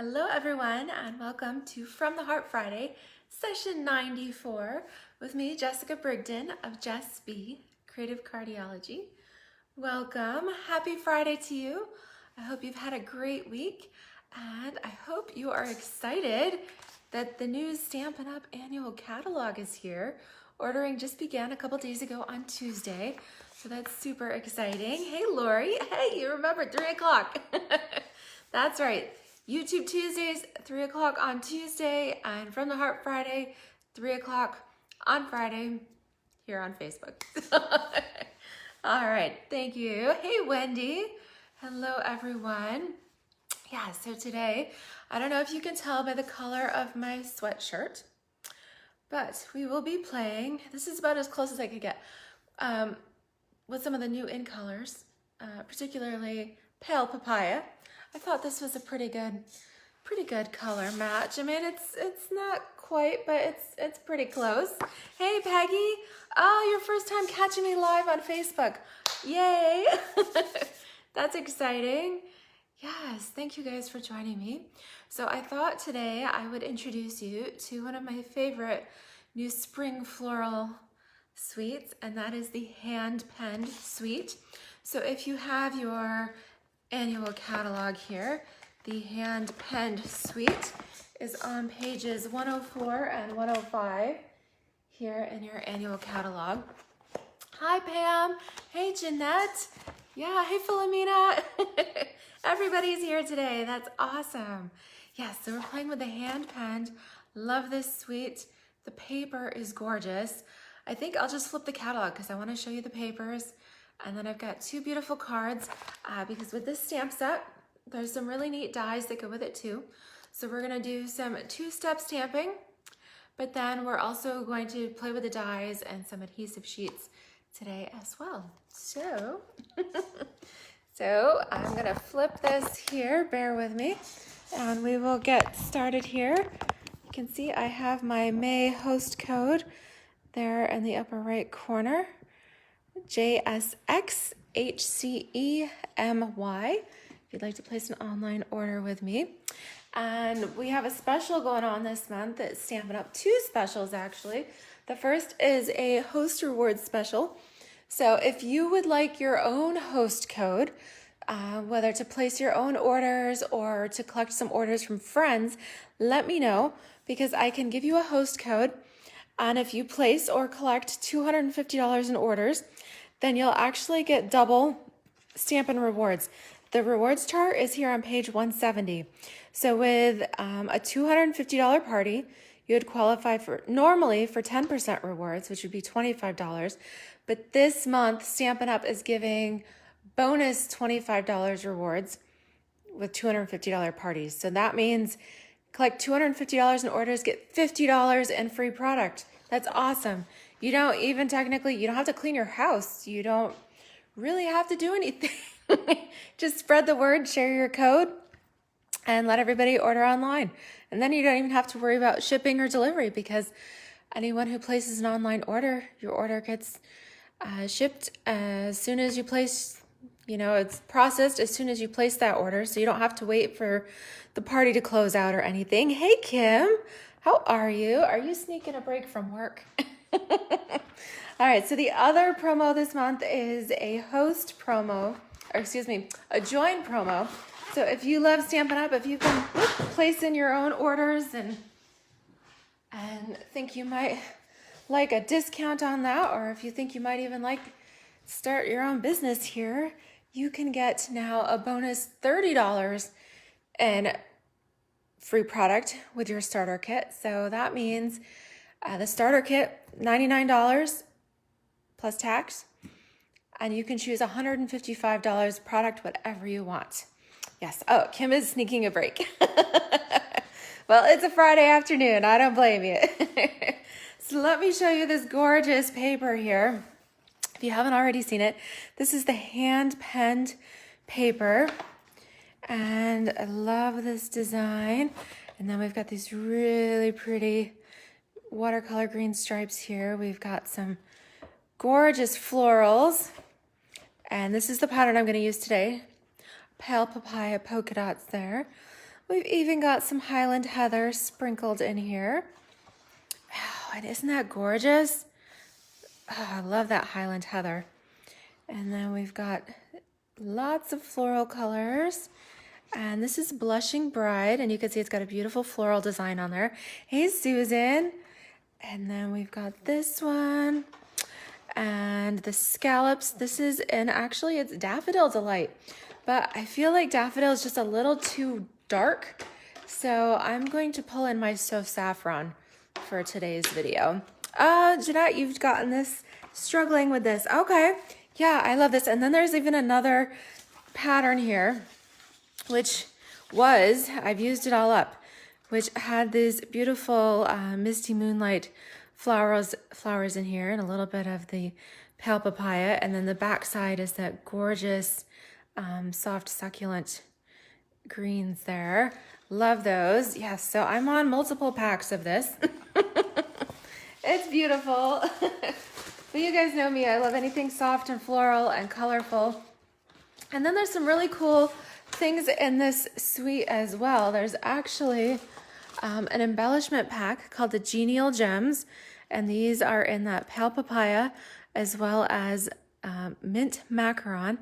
Hello everyone and welcome to From the Heart Friday, session 94 with me, Jessica Brigden of Jess B, Creative Cardiology. Welcome, happy Friday to you. I hope you've had a great week and I hope you are excited that the new Stampin' Up! Annual catalog is here. Ordering just began a couple days ago on Tuesday, so that's super exciting. Hey Lori, hey, you remembered 3 o'clock. That's right. YouTube Tuesdays, 3 o'clock on Tuesday, and From the Heart Friday, 3 o'clock on Friday, here on Facebook. All right, thank you. Hey, Wendy. Hello, everyone. Yeah, so today, I don't know if you can tell by the color of my sweatshirt, but we will be playing, this is about as close as I could get, with some of the new in colors, particularly Pale Papaya. I thought this was a pretty good color match. I mean, it's not quite, but it's pretty close. Hey, Peggy. Oh, your first time catching me live on Facebook. Yay. That's exciting. Yes, thank you guys for joining me. So I thought today I would introduce you to one of my favorite new spring floral suites, and that is the hand-penned suite. So if you have your annual catalog here, the hand-penned suite is on pages 104 and 105 here in your annual catalog. Hi Pam, hey Jeanette, yeah, hey Philomena. Everybody's here today, that's awesome. Yes, so we're playing with the hand-penned. Love this suite. The paper is gorgeous. I think I'll just flip the catalog because I want to show you the papers. And then I've got 2 beautiful cards because with this stamp set, there's some really neat dies that go with it too. So we're gonna do some 2-step stamping, but then we're also going to play with the dies and some adhesive sheets today as well. So, I'm gonna flip this here, bear with me, and we will get started here. You can see I have my May host code there in the upper right corner. JSXHCEMY if you'd like to place an online order with me. And we have a special going on this month that's Stampin' Up! 2 specials actually. The first is a host rewards special. So if you would like your own host code, whether to place your own orders or to collect some orders from friends, let me know because I can give you a host code. And if you place or collect $250 in orders, then you'll actually get double Stampin' Rewards. The rewards chart is here on page 170. So with a $250 party, you would qualify normally for 10% rewards, which would be $25. But this month, Stampin' Up! Is giving bonus $25 rewards with $250 parties. So that means collect $250 in orders, get $50 in free product. That's awesome. You don't even technically, you don't have to clean your house. You don't really have to do anything. Just spread the word, share your code, and let everybody order online. And then you don't even have to worry about shipping or delivery because anyone who places an online order, your order gets shipped as soon as you place, it's processed as soon as you place that order. So you don't have to wait for the party to close out or anything. Hey, Kim, how are you? Are you sneaking a break from work? All right, so the other promo this month is a host promo, a join promo. So if you love Stampin' Up!, if you've been placing your own orders and think you might like a discount on that, or if you think you might even like start your own business here, you can get now a bonus $30 in free product with your starter kit. So that means the starter kit, $99 plus tax, and you can choose $155 product, whatever you want. Yes. Oh, Kim is sneaking a break. Well, it's a Friday afternoon. I don't blame you. So let me show you this gorgeous paper here. If you haven't already seen it, this is the hand-penned paper, and I love this design. And then we've got these really pretty watercolor green stripes here. We've got some gorgeous florals, and this is the pattern I'm going to use today. Pale Papaya polka dots there We've even got some Highland Heather sprinkled in here. Oh, and isn't that gorgeous? Oh, I love that Highland Heather. And then we've got lots of floral colors. And this is Blushing Bride, and you can see it's got a beautiful floral design on there. Hey, Susan. And then we've got this one. And the Scallops. This is, and actually it's Daffodil Delight. But I feel like Daffodil is just a little too dark. So I'm going to pull in my So Saffron for today's video. Jeanette, you've gotten this, struggling with this. Okay. Yeah, I love this. And then there's even another pattern here, which was, I've used it all up, which had these beautiful Misty Moonlight flowers in here, and a little bit of the pale papaya. And then the back side is that gorgeous soft succulent greens there. Love those. Yes, so I'm on multiple packs of this. It's beautiful. But you guys know me, I love anything soft and floral and colorful. And then there's some really cool things in this suite as well. There's actually an embellishment pack called the Genial Gems, and these are in that pale papaya as well as mint macaron.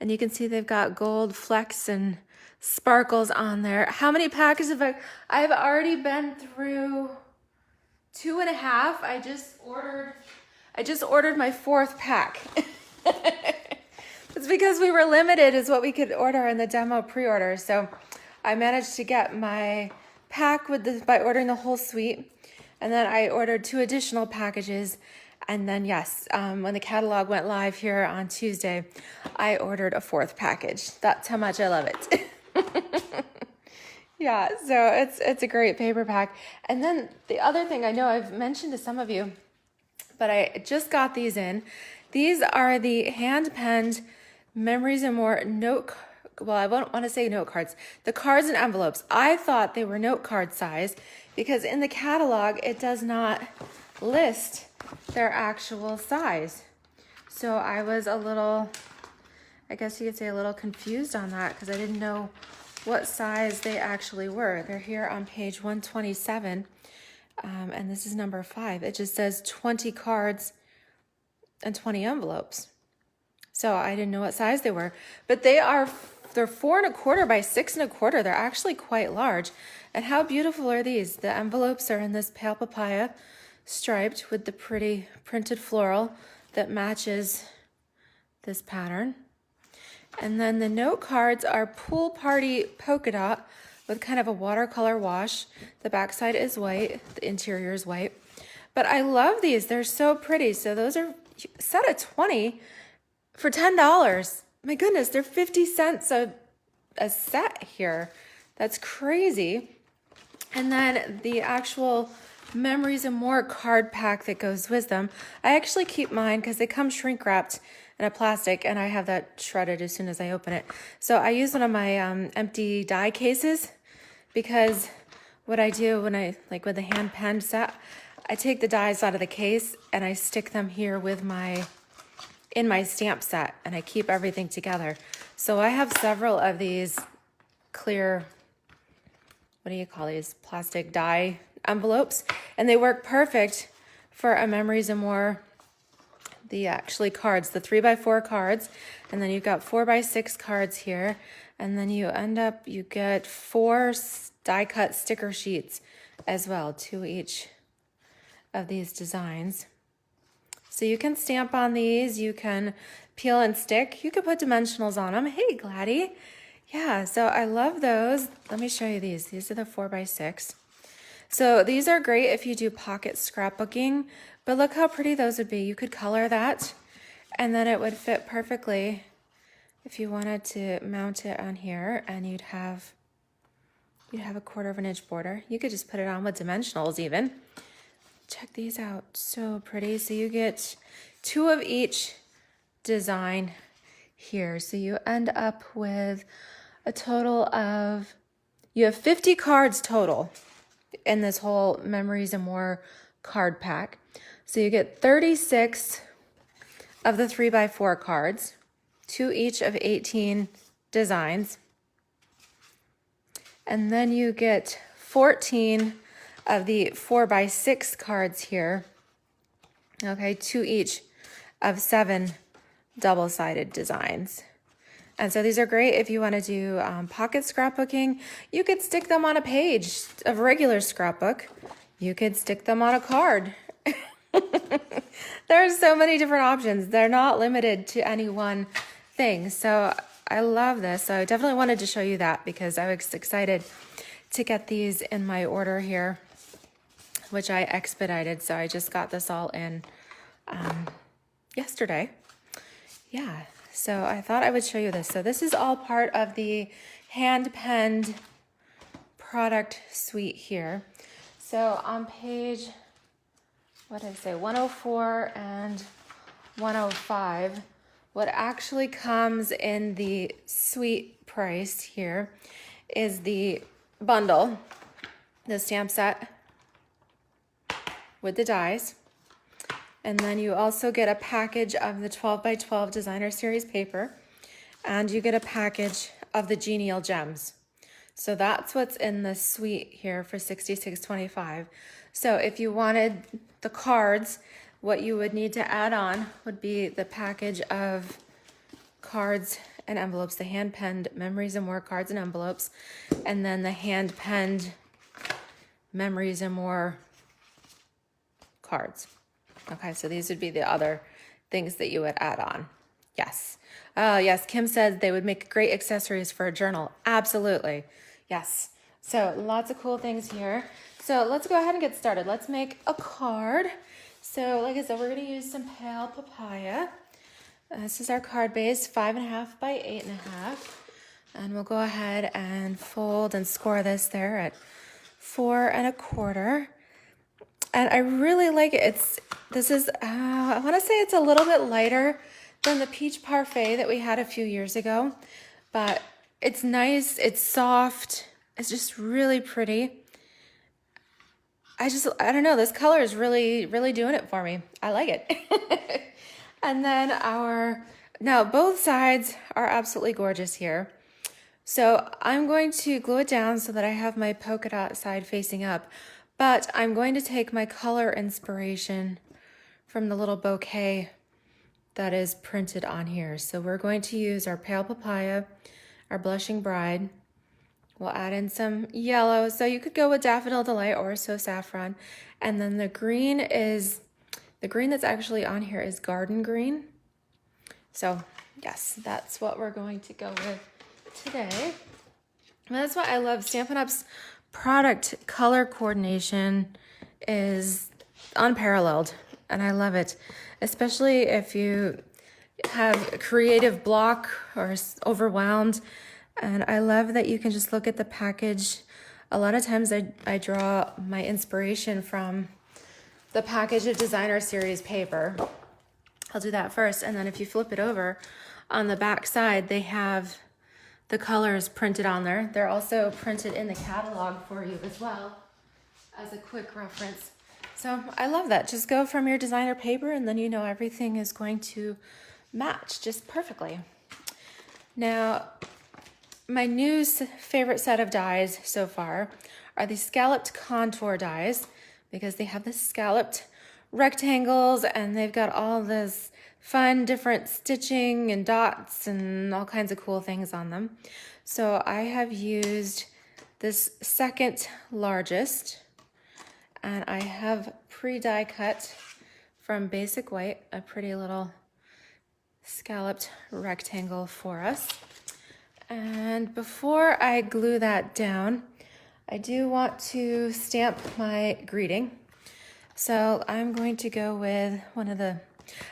And you can see they've got gold flecks and sparkles on there. How many packages have I've already been through 2.5. I just ordered my 4th pack. It's because we were limited is what we could order in the demo pre-order. So I managed to get my pack by ordering the whole suite. And then I ordered 2 additional packages. And then yes, when the catalog went live here on Tuesday, I ordered a 4th package. That's how much I love it. Yeah, so it's a great paper pack. And then the other thing I know I've mentioned to some of you, but I just got these in. These are the hand-penned Memories and More note, well, I won't want to say note cards, the cards and envelopes. I thought they were note card size because in the catalog, it does not list their actual size. So I was a little, I guess you could say a little confused on that because I didn't know what size they actually were. They're here on page 127, and this is number 5. It just says 20 cards and 20 envelopes. So I didn't know what size they were, but they're 4 1/4 by 6 1/4. They're actually quite large. And how beautiful are these? The envelopes are in this pale papaya, striped with the pretty printed floral that matches this pattern. And then the note cards are Pool Party Polka Dot with kind of a watercolor wash. The backside is white, the interior is white. But I love these, they're so pretty. So those are a set of 20 for $10. My goodness, they're 50 cents a set here. That's crazy. And then the actual Memories and More card pack that goes with them. I actually keep mine because they come shrink wrapped in a plastic, and I have that shredded as soon as I open it. So I use one of my empty die cases because what I do when I, like with the hand pen set, I take the dies out of the case and I stick them here with in my stamp set, and I keep everything together. So I have several of these clear, what do you call these, plastic die envelopes, and they work perfect for a Memories and More, the actually cards, the 3x4 cards, and then you've got 4x6 cards here, and then you get 4 die cut sticker sheets as well, 2 each of these designs. So you can stamp on these, you can peel and stick, you can put dimensionals on them. Hey, Gladdy. Yeah, so I love those. Let me show you these. These are the 4x6. So these are great if you do pocket scrapbooking, but look how pretty those would be. You could color that, and then it would fit perfectly if you wanted to mount it on here, and you'd have a 1/4 inch border. You could just put it on with dimensionals even. Check these out, so pretty. So you get 2 of each design here. So you end up with a total of, you have 50 cards total in this whole Memories and More card pack. So you get 36 of the 3x4 cards, 2 each of 18 designs. And then you get 14 of the 4x6 cards here. Okay, 2 each of 7 double-sided designs. And so these are great if you want to do pocket scrapbooking. You could stick them on a page of regular scrapbook. You could stick them on a card. There's so many different options. They're not limited to any one thing. So I love this. So I definitely wanted to show you that because I was excited to get these in my order here, which I expedited. So I just got this all in yesterday. Yeah, so I thought I would show you this. So this is all part of the hand-penned product suite here. So on page, what did I say, 104 and 105, what actually comes in the suite price here is the bundle, the stamp set with the dies. And then you also get a package of the 12x12 designer series paper, and you get a package of the Genial Gems. So that's what's in the suite here for $66.25. So if you wanted the cards, what you would need to add on would be the package of cards and envelopes, the hand-penned Memories and More cards and envelopes, and then the hand-penned Memories and More cards. Okay, so these would be the other things that you would add on. Yes. Yes, Kim says they would make great accessories for a journal. Absolutely. Yes. So lots of cool things here. So let's go ahead and get started. Let's make a card. So like I said, we're going to use some pale papaya. This is our card base, 5.5 by 8.5. And we'll go ahead and fold and score this there at 4 1/4. And I really like it. I want to say it's a little bit lighter than the peach parfait that we had a few years ago, but it's nice, it's soft, it's just really pretty. I don't know, this color is really, really doing it for me. I like it. And then now both sides are absolutely gorgeous here. So I'm going to glue it down so that I have my polka dot side facing up, but I'm going to take my color inspiration from the little bouquet that is printed on here. So we're going to use our pale papaya, our blushing bride. We'll add in some yellow. So you could go with Daffodil Delight or So Saffron. And then the green that's actually on here is Garden Green. So yes, that's what we're going to go with today. And that's why I love Stampin' Up's product color coordination is unparalleled, and I love it, especially if you have a creative block or overwhelmed. And I love that you can just look at the package. A lot of times I draw my inspiration from the package of designer series paper. I'll do that first, and then if you flip it over, on the back side they have the colors printed on there. They're also printed in the catalog for you as well as a quick reference. So I love that. Just go from your designer paper and then you know everything is going to match just perfectly. Now, my new favorite set of dies so far are the Scalloped contour dies, because they have the scalloped rectangles and they've got all this fun different stitching and dots and all kinds of cool things on them. So I have used this second largest, and I have pre-die cut from Basic White a pretty little scalloped rectangle for us. And before I glue that down, I do want to stamp my greeting. So I'm going to go with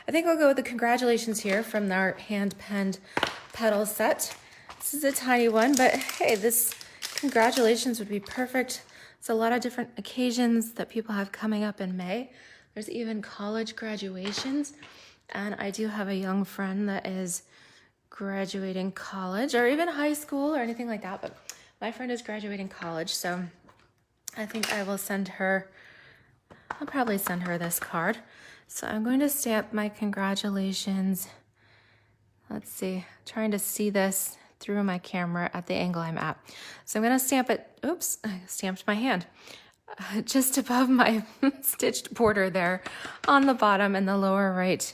I think I'll go with the congratulations here from our hand-penned Petals set. This is a tiny one, but hey, this congratulations would be perfect. It's a lot of different occasions that people have coming up in May. There's even college graduations, and I do have a young friend that is graduating college or even high school or anything like that, but my friend is graduating college, so I think I'll probably send her this card. So I'm going to stamp my congratulations. Let's see, trying to see this through my camera at the angle I'm at. So I'm gonna stamp it, oops, I stamped my hand, just above my stitched border there on the bottom in the lower right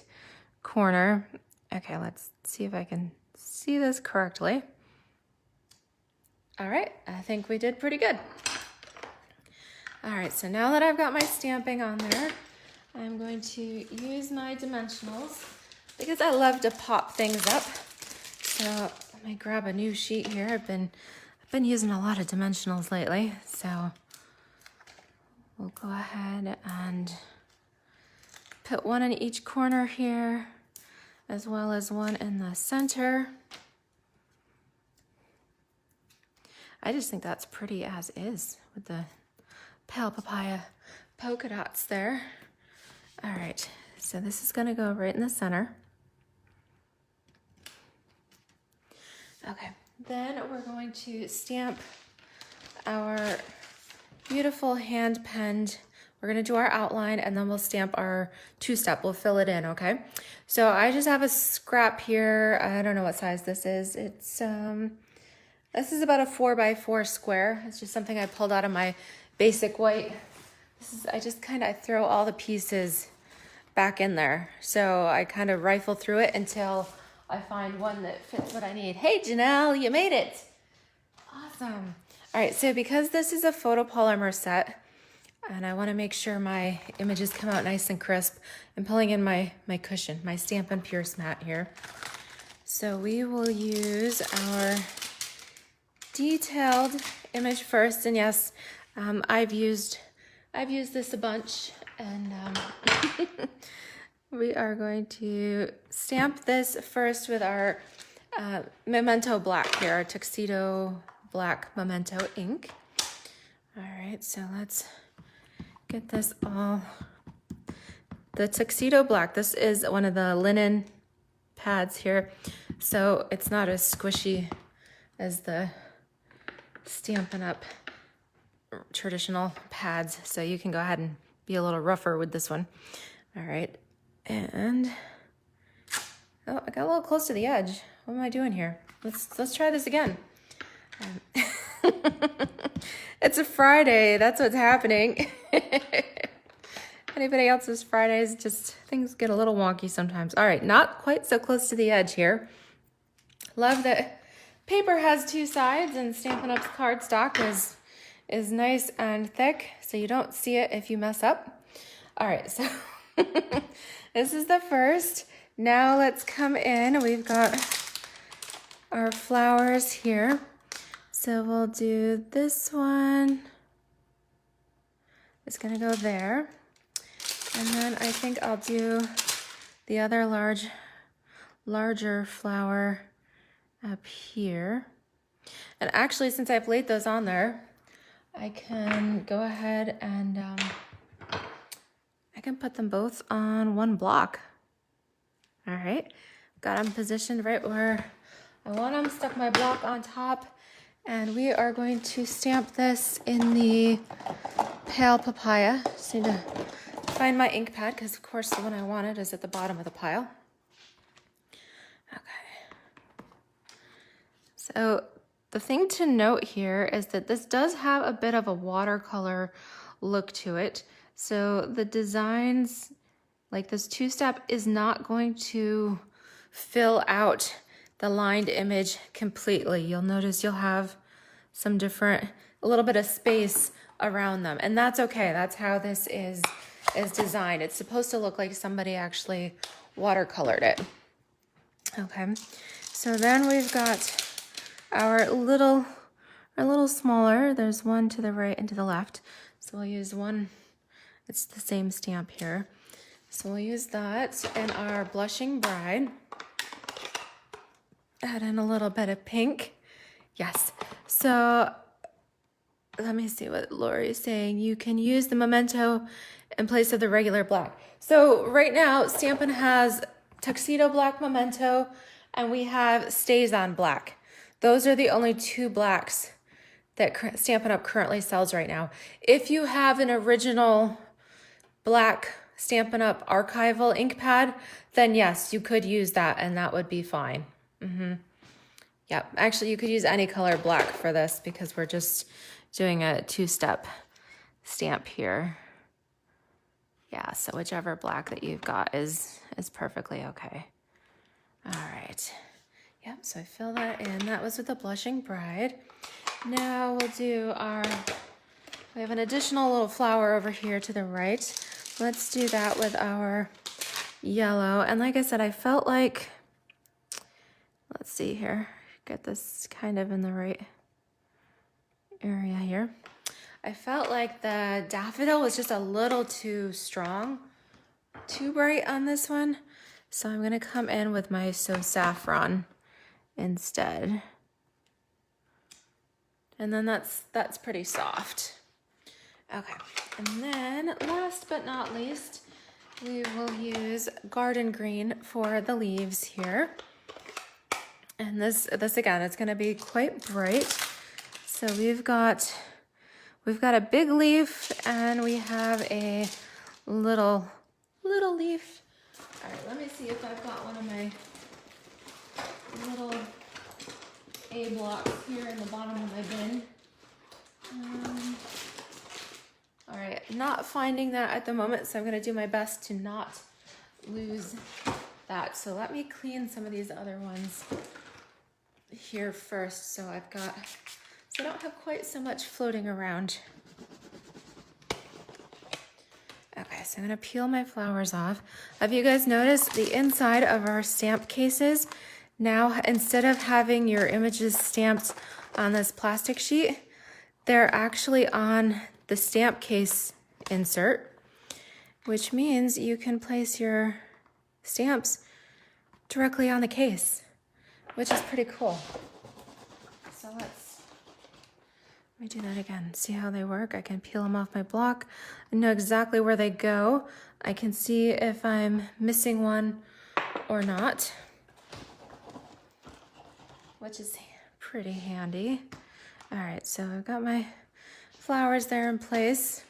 corner. Okay, let's see if I can see this correctly. All right, I think we did pretty good. All right, so now that I've got my stamping on there, I'm going to use my dimensionals because I love to pop things up. So let me grab a new sheet here. I've been using a lot of dimensionals lately, so we'll go ahead and put one in each corner here, as well as one in the center. I just think that's pretty as is with the pale papaya polka dots there. All right, so this is gonna go right in the center. Okay, then we're going to stamp our beautiful hand penned. We're gonna do our outline and then we'll stamp our two-step, we'll fill it in, okay? So I just have a scrap here. I don't know what size this is. It's, this is about a 4x4 square. It's just something I pulled out of my basic white. I just kind of throw all the pieces back in there. So I kind of rifle through it until I find one that fits what I need. Hey, Janelle, you made it. Awesome. All right, so because this is a photopolymer set, and I want to make sure my images come out nice and crisp, I'm pulling in my cushion, my Stampin' Pierce mat here. So we will use our detailed image first, and yes, I've used this a bunch, and we are going to stamp this first with our Memento Black here, our Tuxedo Black Memento ink. All right, so let's get this all. The Tuxedo Black, this is one of the linen pads here, so it's not as squishy as the Stampin' Up! Traditional pads, so you can go ahead and be a little rougher with this one. All right, and oh, I got a little close to the edge. What am I doing here? Let's try this again. It's a Friday, that's what's happening. Anybody else's Fridays, just things get a little wonky sometimes. All right, not quite so close to the edge here. Love that paper has two sides and Stampin' Up's cardstock is nice and thick, so you don't see it if you mess up. All right, so this is the first. Now let's come in. We've got our flowers here. So we'll do this one. It's gonna go there. And then I think I'll do the other larger flower up here. And actually, since I've laid those on there, I can go ahead and I can put them both on one block. All right, got them positioned right where I want them, stuck my block on top, and we are going to stamp this in the pale papaya. Just need to find my ink pad because of course the one I wanted is at the bottom of the pile. Okay. So the thing to note here is that this does have a bit of a watercolor look to it. So the designs, like this two-step, is not going to fill out the lined image completely. You'll notice you'll have some different, a little bit of space around them, and that's okay. That's how this is designed. It's supposed to look like somebody actually watercolored it. Okay, so then we've got our little smaller. There's one to the right and to the left. So we'll use one. It's the same stamp here. So we'll use that in our Blushing Bride. Add in a little bit of pink. Yes. So let me see what Lori is saying. You can use the Memento in place of the regular black. So right now, Stampin' has Tuxedo Black Memento, and we have Stays On Black. Those are the only two blacks that Stampin' Up! Currently sells right now. If you have an original black Stampin' Up! Archival ink pad, then yes, you could use that and that would be fine. Yep, actually you could use any color black for this because we're just doing a 2-step stamp here. Yeah, so whichever black that you've got is perfectly okay. All right. Yep, so I fill that in. That was with the Blushing Bride. Now we'll do we have an additional little flower over here to the right. Let's do that with our yellow. And like I said, I felt like, let's see here, get this kind of in the right area here. I felt like the daffodil was just a little too strong, too bright on this one. So I'm gonna come in with my So Saffron instead. And then that's pretty soft. Okay, and then last but not least, we will use Garden Green for the leaves here. And this again, it's gonna be quite bright. So we've got a big leaf and we have a little leaf. All right, let me see if I've got one of my little A blocks here in the bottom of my bin. All right, not finding that at the moment, so I'm gonna do my best to not lose that. So let me clean some of these other ones here first, so I don't have quite so much floating around. Okay, so I'm gonna peel my flowers off. Have you guys noticed the inside of our stamp cases? Now, instead of having your images stamped on this plastic sheet, they're actually on the stamp case insert, which means you can place your stamps directly on the case, which is pretty cool. So let me do that again. See how they work? I can peel them off my block. I know exactly where they go. I can see if I'm missing one or not, which is pretty handy. All right, so I've got my flowers there in place.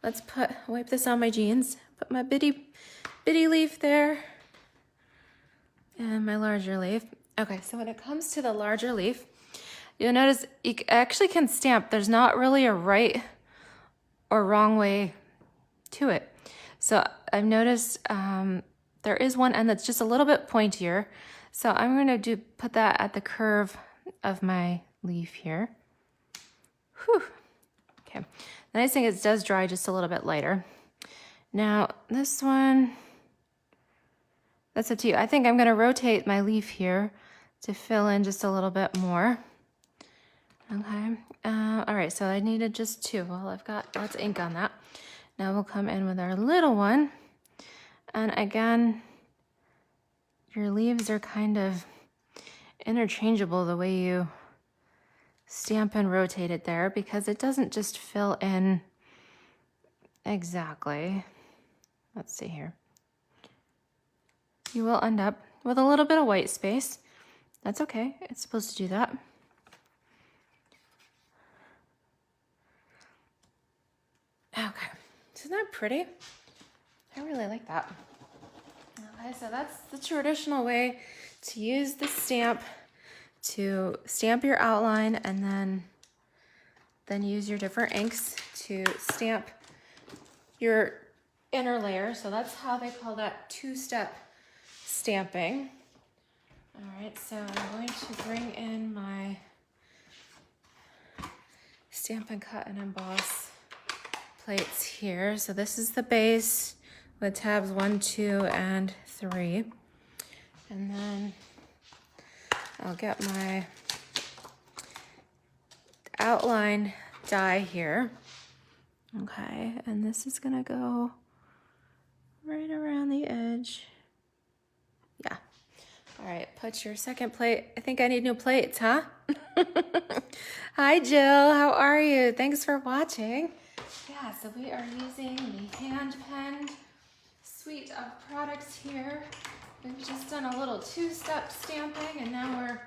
Let's wipe this on my jeans. Put my bitty leaf there and my larger leaf. Okay, so when it comes to the larger leaf, you'll notice you actually can stamp. There's not really a right or wrong way to it. So I've noticed there is one end that's just a little bit pointier. So I'm gonna put that at the curve of my leaf here. Whew. Okay, the nice thing is it does dry just a little bit lighter. Now this one, that's up to you. I think I'm gonna rotate my leaf here to fill in just a little bit more. Okay, all right, so I needed just 2. Well, I've got lots of ink on that. Now we'll come in with our little one. And again, your leaves are kind of interchangeable the way you stamp and rotate it there, because it doesn't just fill in exactly. Let's see here. You will end up with a little bit of white space. That's okay, it's supposed to do that. Okay, isn't that pretty? I really like that. Okay, so that's the traditional way to use the stamp to stamp your outline, and then use your different inks to stamp your inner layer. So that's how they call that 2-step stamping. All right, so I'm going to bring in my Stampin' Cut and Emboss plates here. So this is the base with tabs 1, 2, and 3. And then I'll get my outline die here. Okay, and this is gonna go right around the edge. Yeah. All right, put your second plate. I think I need new plates, huh? Hi, Jill, how are you? Thanks for watching. Yeah, so we are using the hand-penned suite of products here. We've just done a little 2-step stamping, and now we're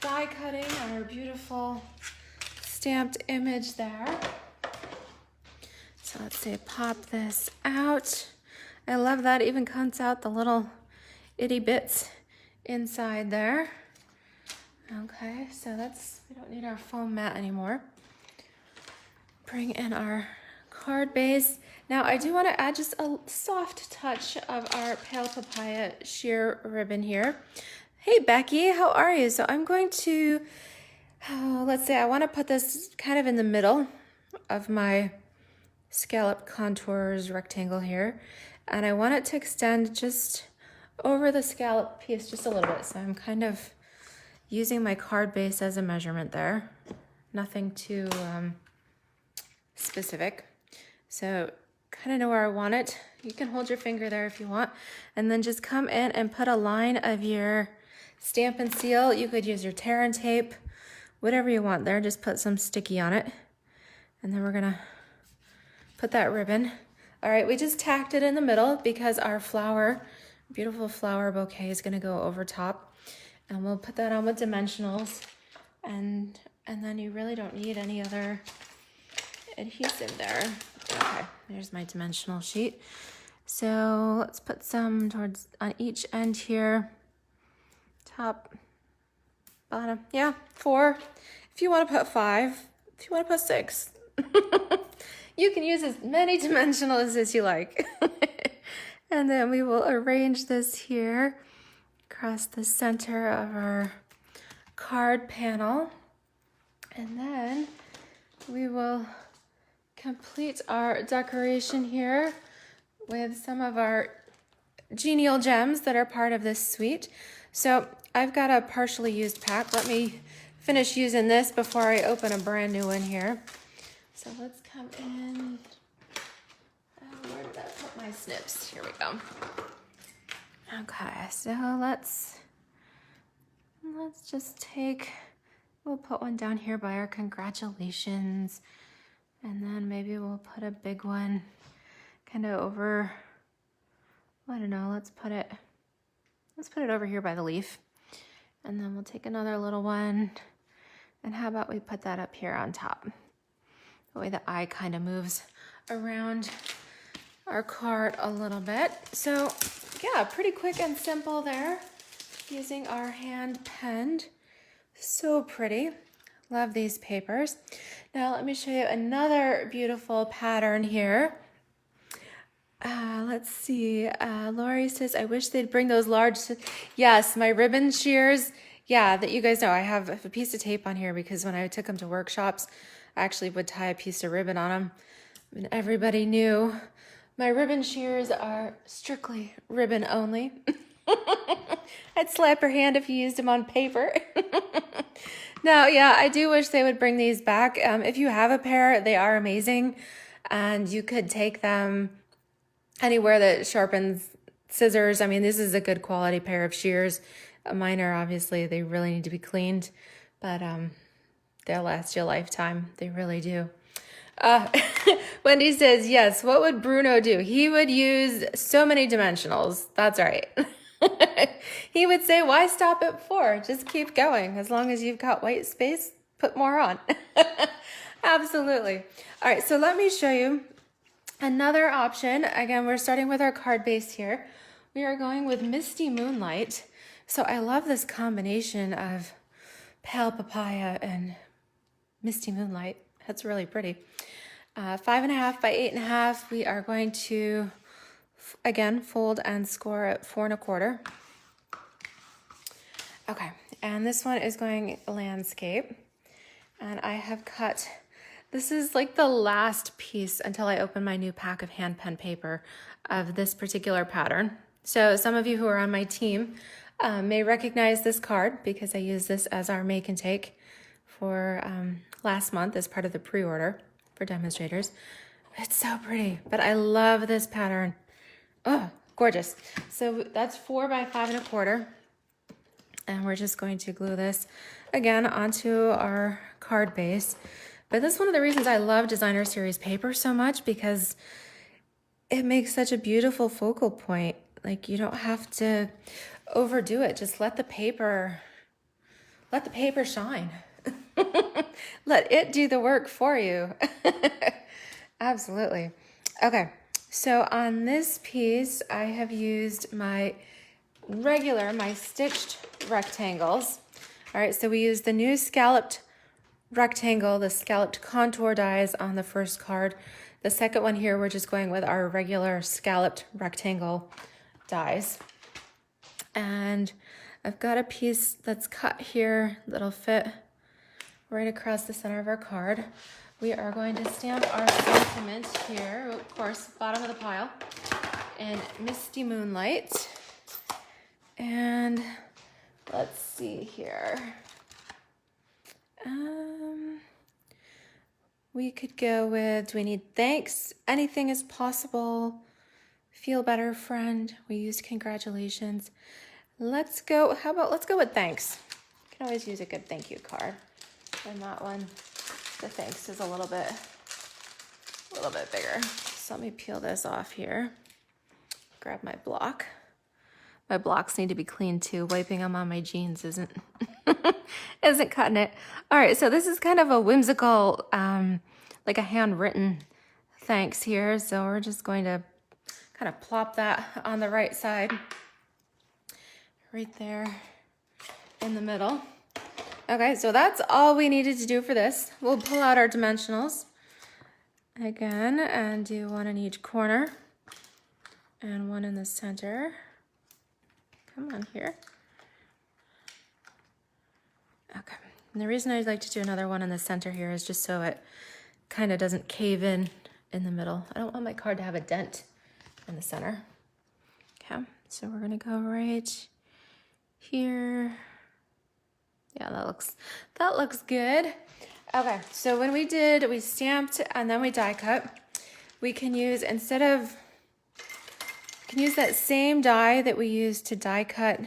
die cutting our beautiful stamped image there. So let's say pop this out. I love that it even cuts out the little itty bits inside there. Okay, so we don't need our foam mat anymore. Bring in our card base. Now I do want to add just a soft touch of our Pale Papaya sheer ribbon here. Hey Becky, how are you? So I'm going to, let's say I want to put this kind of in the middle of my scallop contours rectangle here. And I want it to extend just over the scallop piece just a little bit. So I'm kind of using my card base as a measurement there. Nothing too specific. So kind of know where I want it. You can hold your finger there if you want. And then just come in and put a line of your Stampin' Seal. You could use your tear and tape, whatever you want there. Just put some sticky on it. And then we're gonna put that ribbon. All right, we just tacked it in the middle because our flower, beautiful flower bouquet is gonna go over top. And we'll put that on with dimensionals. And then you really don't need any other adhesive there. Okay, there's my dimensional sheet. So let's put some towards on each end here. Top, bottom, yeah, 4. If you want to put 5, if you want to put 6. You can use as many dimensionals as you like. And then we will arrange this here across the center of our card panel. And then we will complete our decoration here with some of our Genial Gems that are part of this suite. So I've got a partially used pack. Let me finish using this before I open a brand new one here. So let's come in. Where did I put my snips? Here we go. Okay, so let's just take, we'll put one down here by our congratulations. And then maybe we'll put a big one kind of over, I don't know, let's put it over here by the leaf. And then we'll take another little one. And how about we put that up here on top? The way the eye kind of moves around our card a little bit. So yeah, pretty quick and simple there. Using our hand penned. So pretty. Love these papers. Now let me show you another beautiful pattern here. Let's see. Lori says, I wish they'd bring those large. Yes, my ribbon shears. Yeah, that you guys know. I have a piece of tape on here because when I took them to workshops, I actually would tie a piece of ribbon on them. And everybody knew my ribbon shears are strictly ribbon only. I'd slap your hand if you used them on paper. No, yeah, I do wish they would bring these back. If you have a pair, they are amazing. And you could take them anywhere that sharpens scissors. I mean, this is a good quality pair of shears. Mine are obviously, they really need to be cleaned. But they'll last you a lifetime. They really do. Wendy says, yes, what would Bruno do? He would use so many dimensionals. That's right. He would say, why stop at 4? Just keep going. As long as you've got white space, put more on. Absolutely. All right, so let me show you another option. Again, we're starting with our card base here. We are going with Misty Moonlight. So I love this combination of Pale Papaya and Misty Moonlight. That's really pretty. 5.5 by 8.5. We are going to, again, fold and score at 4.25. Okay, and this one is going landscape. And I have cut, this is like the last piece until I open my new pack of hand pen paper of this particular pattern. So some of you who are on my team may recognize this card because I used this as our make and take for last month as part of the pre-order for demonstrators. It's so pretty, but I love this pattern. Oh, gorgeous. So that's 4 by 5.25. And we're just going to glue this again onto our card base. But this is one of the reasons I love designer series paper so much, because it makes such a beautiful focal point. Like, you don't have to overdo it. Just let the paper shine. Let it do the work for you. Absolutely. Okay, so on this piece, I have used my stitched rectangles. All right, so we used the new scalloped rectangle, the scalloped contour dies on the first card. The second one here, we're just going with our regular scalloped rectangle dies. And I've got a piece that's cut here that'll fit right across the center of our card. We are going to stamp our sentiment here, of course, bottom of the pile, in Misty Moonlight. And let's see here. We could go with, do we need thanks? Anything is possible. Feel better, friend. We used congratulations. Let's go, how about, let's go with thanks. You can always use a good thank you card. And that one, the thanks is a little bit bigger. So let me peel this off here. Grab my block. My blocks need to be cleaned too. Wiping them on my jeans isn't cutting it. All right, so this is kind of a whimsical, like a handwritten thanks here. So we're just going to kind of plop that on the right side, right there in the middle. Okay, so that's all we needed to do for this. We'll pull out our dimensionals again and do one in each corner and one in the center. Come on here. Okay, and the reason I'd like to do another one in the center here is just so it kind of doesn't cave in the middle. I don't want my card to have a dent in the center. Okay, so we're gonna go right here. Yeah, that looks good. Okay, so when we stamped and then we die cut, we can use, use that same die that we used to die cut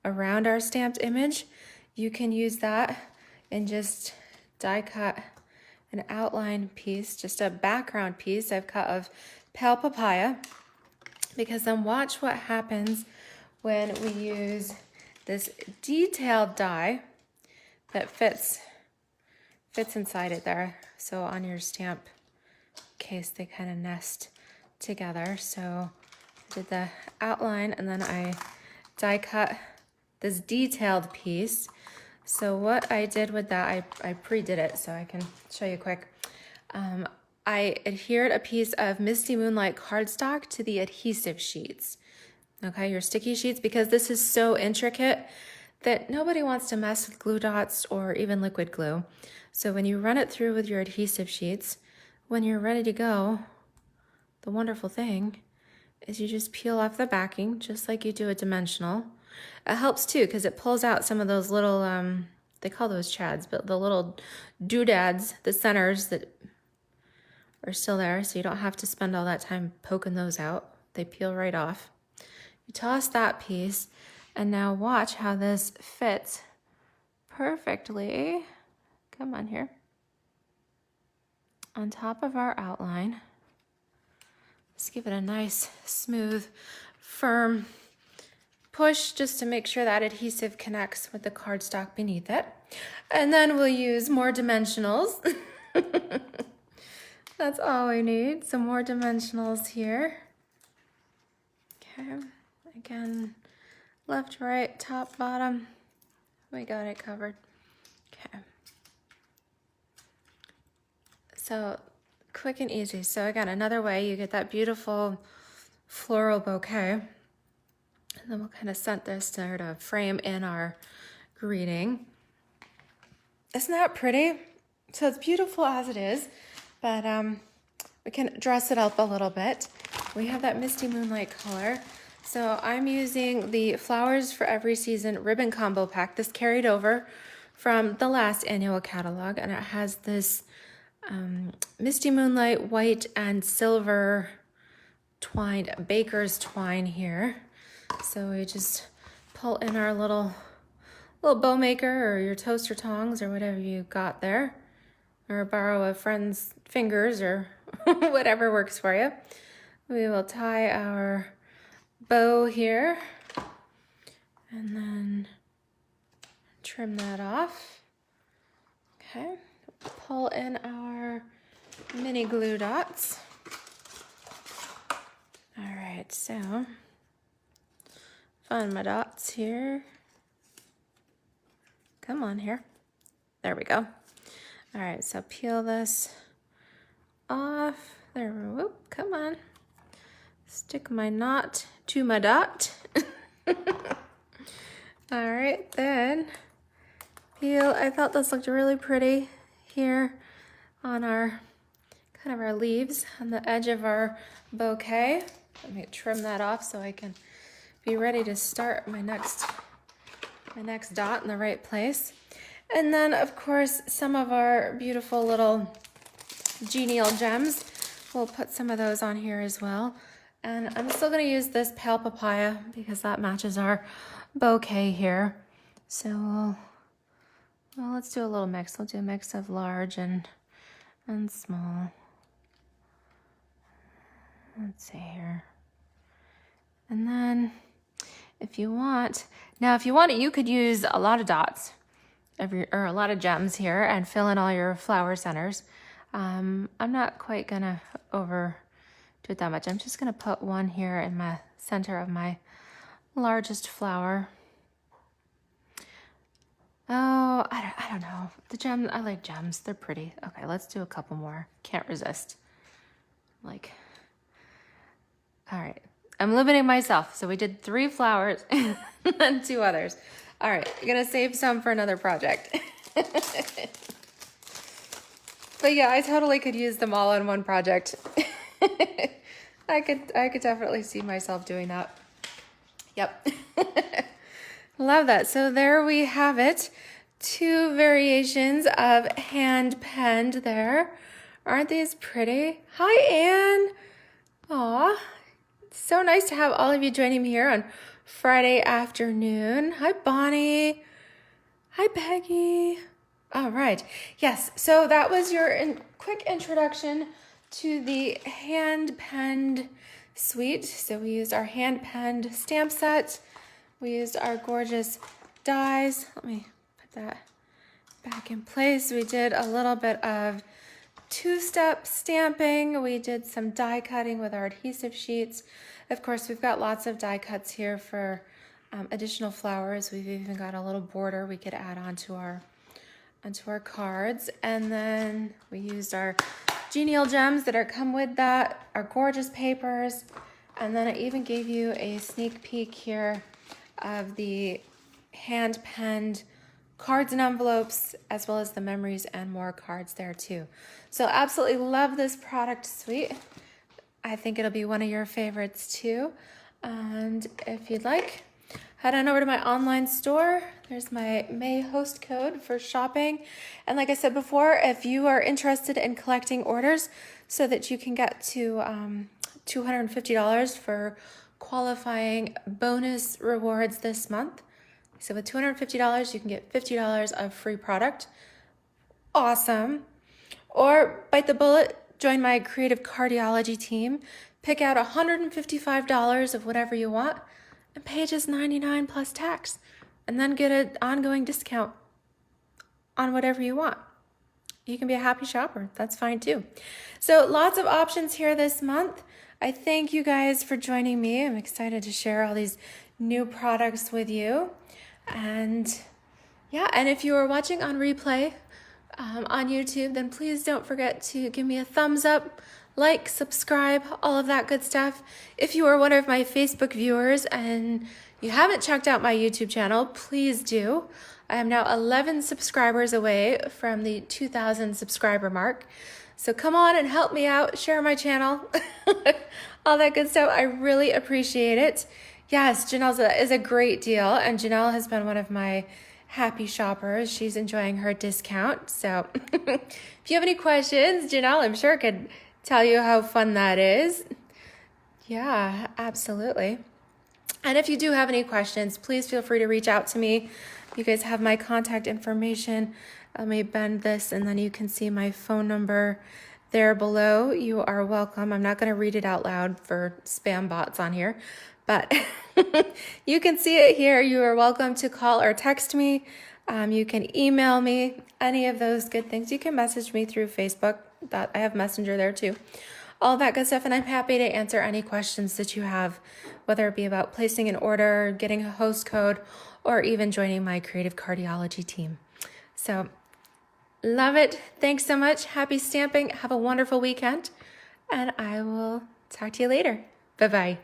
around our stamped image. You can use that and just die cut an outline piece, just a background piece I've cut of pale papaya, because then watch what happens when we use this detailed die that fits inside it there. So on your stamp case, they kind of nest together. So I did the outline and then I die cut this detailed piece. So what I did with that, I pre-did it so I can show you quick. I adhered a piece of Misty Moonlight cardstock to the adhesive sheets. Okay, your sticky sheets, because this is so intricate that nobody wants to mess with glue dots or even liquid glue. So when you run it through with your adhesive sheets, when you're ready to go, the wonderful thing is you just peel off the backing just like you do a dimensional. It helps too because it pulls out some of those little, they call those chads, but the little doodads, the centers that are still there, so you don't have to spend all that time poking those out. They peel right off. You toss that piece, and now watch how this fits perfectly. Come on here. On top of our outline. Let's give it a nice, smooth, firm push just to make sure that adhesive connects with the cardstock beneath it. And then we'll use more dimensionals. That's all we need, some more dimensionals here. Okay, again, left, right, top, bottom. We got it covered. Okay. So quick and easy. So again, another way you get that beautiful floral bouquet. And then we'll kind of set this there to frame in our greeting. Isn't that pretty? So it's beautiful as it is, but we can dress it up a little bit. We have that Misty Moonlight color. So I'm using the Flowers for Every Season ribbon combo pack. This carried over from the last annual catalog, and it has this Misty Moonlight white and silver twined baker's twine here. So we just pull in our little bow maker or your toaster tongs or whatever you got there, or borrow a friend's fingers or whatever works for you. We will tie our bow here and then trim that off. Okay, pull in our mini glue dots. All right, so find my dots here. Come on here. There we go. All right, so peel this off. There, whoop, come on. Stick my knot to my dot. All right, then peel. I thought this looked really pretty here on our kind of our leaves on the edge of our bouquet. Let me trim that off so I can be ready to start my next dot in the right place. And then of course some of our beautiful little Genial Gems. We'll put some of those on here as well. And I'm still going to use this pale papaya because that matches our bouquet here. So well, let's do a little mix. We'll do a mix of large and small. Let's see here. And then if you want, you could use a lot of dots or a lot of gems here and fill in all your flower centers. I'm not quite gonna overdo it that much. I'm just gonna put one here in my center of my largest flower. Oh, I don't know. The gem, I like gems. They're pretty. Okay, let's do a couple more. Can't resist. All right. I'm limiting myself. So we did 3 flowers and then 2 others. All right, I'm gonna save some for another project. But yeah, I totally could use them all in one project. I could definitely see myself doing that. Yep. Love that. So there we have it. 2 variations of hand penned there. Aren't these pretty? Hi, Anne. Aw, so nice to have all of you joining me here on Friday afternoon. Hi, Bonnie. Hi, Peggy. All right. Yes, so that was your quick introduction to the hand-penned suite. So we used our hand-penned stamp set. We used our gorgeous dies. Let me put that back in place. We did a little bit of 2-step stamping. We did some die cutting with our adhesive sheets. Of course, we've got lots of die cuts here for additional flowers. We've even got a little border we could add onto our cards. And then we used our Genial Gems that come with that, our gorgeous papers. And then I even gave you a sneak peek here of the hand-penned cards and envelopes, as well as the memories and more cards there too. So absolutely love this product suite. I think it'll be one of your favorites too. And if you'd like, head on over to my online store. There's my May host code for shopping. And like I said before, if you are interested in collecting orders so that you can get to $250 for qualifying bonus rewards this month. So with $250, you can get $50 of free product. Awesome. Or bite the bullet, join my Creative Cardiology Team, pick out $155 of whatever you want, and pay just $99 plus tax, and then get an ongoing discount on whatever you want. You can be a happy shopper. That's fine too. So lots of options here this month. I thank you guys for joining me. I'm excited to share all these new products with you. And yeah, and if you are watching on replay on YouTube, then please don't forget to give me a thumbs up, like, subscribe, all of that good stuff. If you are one of my Facebook viewers and you haven't checked out my YouTube channel, please do. I am now 11 subscribers away from the 2,000 subscriber mark. So come on and help me out, share my channel, all that good stuff. I really appreciate it. Yes, Janelle's is a great deal, and Janelle has been one of my happy shoppers. She's enjoying her discount. So if you have any questions, Janelle, I'm sure could tell you how fun that is. Yeah, absolutely. And if you do have any questions, please feel free to reach out to me. You guys have my contact information. Let me bend this and then you can see my phone number there below. You are welcome. I'm not going to read it out loud for spam bots on here, but you can see it here. You are welcome to call or text me. You can email me, any of those good things. You can message me through Facebook. I have Messenger there too. All that good stuff, and I'm happy to answer any questions that you have, whether it be about placing an order, getting a host code, or even joining my Creative Cardiology team. So love it. Thanks so much. Happy stamping. Have a wonderful weekend. And I will talk to you later. Bye-bye.